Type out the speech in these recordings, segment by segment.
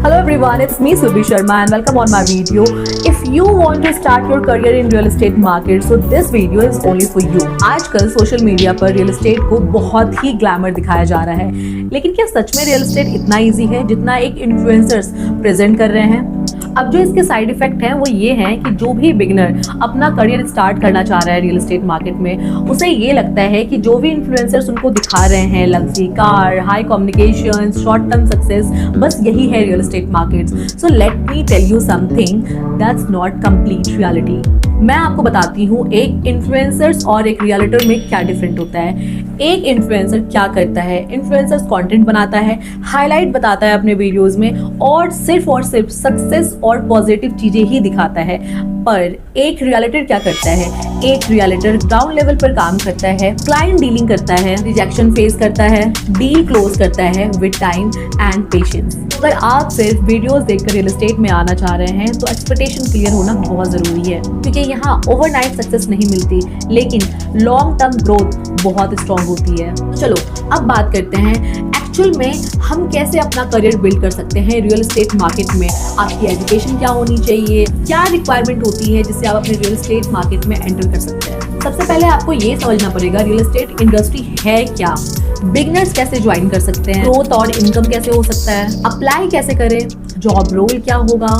Hello everyone, it's me Subhi Sharma and welcome on my video. If you want to start your career in real estate market, so this video is only for you. आजकल social media पर real estate को बहुत ही glamour दिखाया जा रहा है, लेकिन क्या सच में रियल एस्टेट इतना इजी है जितना एक इन्फ्लुएंसर्स प्रेजेंट कर रहे हैं? अब जो इसके साइड इफेक्ट हैं वो ये हैं कि जो भी बिगनर अपना करियर स्टार्ट करना चाह रहा है रियल एस्टेट मार्केट में, उसे ये लगता है कि जो भी इन्फ्लुएंसर्स उनको दिखा रहे हैं luxury car, high communication, short term success, बस यही है real estate markets. So let me tell you something that's not complete reality. मैं आपको बताती हूँ एक इन्फ्लुएंसर्स और एक रियलिटर में क्या डिफरेंट होता है। एक इन्फ्लुएंसर क्या करता है, इन्फ्लुएंसर्स कंटेंट बनाता है, हाईलाइट बताता है अपने वीडियोस में और सिर्फ सक्सेस और पॉजिटिव चीजें ही दिखाता है। पर एक रियलिटर क्या करता है, एक रियलिटर ग्राउंड लेवल पर काम करता है, क्लाइंट डीलिंग करता है, रिजेक्शन फेस करता है, डील क्लोज करता है विद टाइम एंड पेशेंस। अगर आप सिर्फ वीडियोस देखकर रियल एस्टेट में आना चाह रहे हैं तो एक्सपेक्टेशन क्लियर होना बहुत जरूरी है, क्योंकि यहाँ ओवरनाइट सक्सेस नहीं मिलती, लेकिन लॉन्ग टर्म ग्रोथ बहुत स्ट्रॉन्ग होती है। तो चलो अब बात करते हैं एक्चुअल में हम कैसे अपना करियर बिल्ड कर सकते हैं रियल एस्टेट मार्केट में। आपकी एजुकेशन क्या होनी चाहिए, क्या रिक्वायरमेंट होती है जिससे आप अपने रियल एस्टेट मार्केट में एंटर कर सकते हैं। सबसे पहले आपको ये समझना पड़ेगा रियल एस्टेट इंडस्ट्री है क्या, बिगनर्स कैसे ज्वाइन कर सकते हैं, ग्रोथ और इनकम कैसे हो सकता है, अप्लाई कैसे करें, जॉब रोल क्या होगा,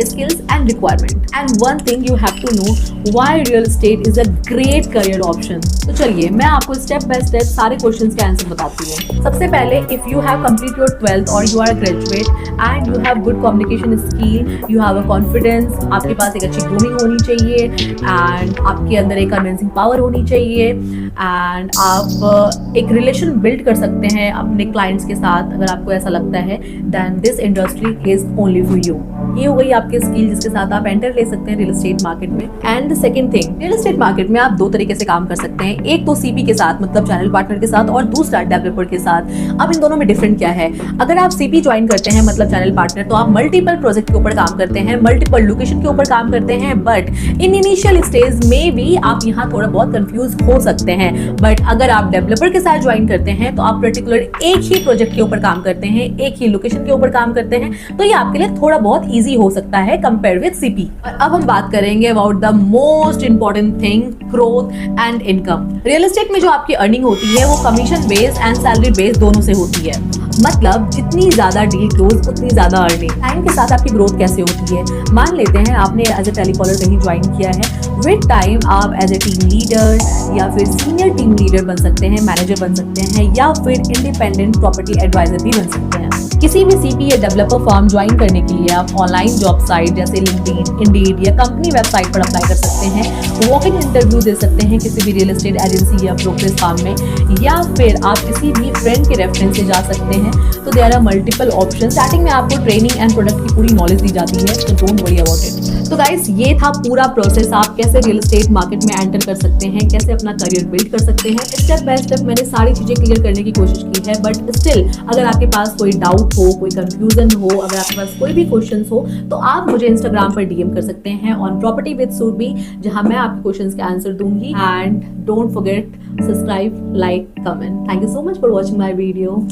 skills and requirement, and one thing you have to know why real estate is a great career option। तो चलिए मैं आपको स्टेप बाय स्टेप सारे क्वेश्चंस के आंसर बताती हूँ। सबसे पहले if you have complete your 12th और you are a graduate and you have good communication skill, you have a confidence, आपके पास एक अच्छी ग्रूमिंग होनी चाहिए and आपके अंदर एक कन्विंसिंग पावर होनी चाहिए and आप एक रिलेशन बिल्ड कर सकते हैं अपने क्लाइंट्स के साथ। अगर आपको ऐसा लगता है then this industry is only for you। ये हो गई आपके स्किल जिसके साथ आप एंटर ले सकते हैं रियल एस्टेट मार्केट में। And the second thing, real estate market में आप दो तरीके से काम कर सकते हैं, एक तो सीपी के साथ मतलब चैनल पार्टनर के साथ और दूसरा डेवलपर के साथ। अब इन दोनों में डिफरेंट क्या है? अगर आप सीपी ज्वाइन करते हैं मतलब चैनल पार्टनर, तो आप मल्टीपल प्रोजेक्ट के ऊपर काम करते हैं, मल्टीपल लोकेशन के ऊपर काम करते हैं, बट इन इनिशियल स्टेज में भी आप यहाँ थोड़ा बहुत कंफ्यूज हो सकते हैं। बट अगर आप डेवलपर के साथ ज्वाइन करते हैं तो आप पर्टिकुलर एक ही प्रोजेक्ट के ऊपर काम करते हैं, एक ही लोकेशन के ऊपर काम करते हैं, तो ये आपके लिए थोड़ा बहुत ईजी हो सकता है कंपेयर विद सीपी। और अब हम बात करेंगे about the most important thing, growth and income. Real estate में जो आपकी अर्निंग होती है वो commission based and salary based दोनों से होती है। मतलब जितनी ज्यादा डील क्लोज उतनी ज्यादा अर्निंग। टाइम के साथ आपकी ग्रोथ कैसे होती है? मान लेते हैं आपने एज ए टेलीकॉलर कहीं ज्वाइन किया है, विद टाइम आप एज ए टीम लीडर या फिर सीनियर टीम लीडर बन सकते हैं, मैनेजर बन सकते हैं या फिर इंडिपेंडेंट प्रॉपर्टी एडवाइजर भी बन सकते हैं। किसी भी सीपी या डेवलपर फर्म ज्वाइन करने के लिए आप ऑनलाइन जॉब साइट जैसे लिंक्डइन, इंडीड या कंपनी वेबसाइट पर अप्लाई कर सकते हैं, वॉक इन इंटरव्यू दे सकते हैं किसी भी रियल एस्टेट एजेंसी या ब्रोकरेज फर्म में, या फिर आप किसी भी फ्रेंड के रेफरेंस से जा सकते हैं। तो there are multiple option. Starting में आपको ट्रेनिंग एंड प्रोडक्ट की पूरी नॉलेज दी जाती है, तो डोंट वरी अबाउट इट। तो गाइस ये था पूरा प्रोसेस, आप कैसे रियल एस्टेट मार्केट में एंटर कर सकते हैं, कैसे अपना करियर बिल्ड कर सकते हैं। स्टेप बाय स्टेप मैंने सारी चीजें क्लियर करने की कोशिश की है, बट स्टिल अगर आपके पास कोई डाउट हो, कोई कंफ्यूजन हो, अगर आपके पास कोई भी क्वेश्चन हो, तो आप मुझे इंस्टाग्राम पर डीएम कर सकते हैं ऑन प्रॉपर्टी विद सुरभि, जहां मैं आपके क्वेश्चंस के आंसर दूंगी। And don't forget subscribe, like, comment. Thank you so much for watching my video.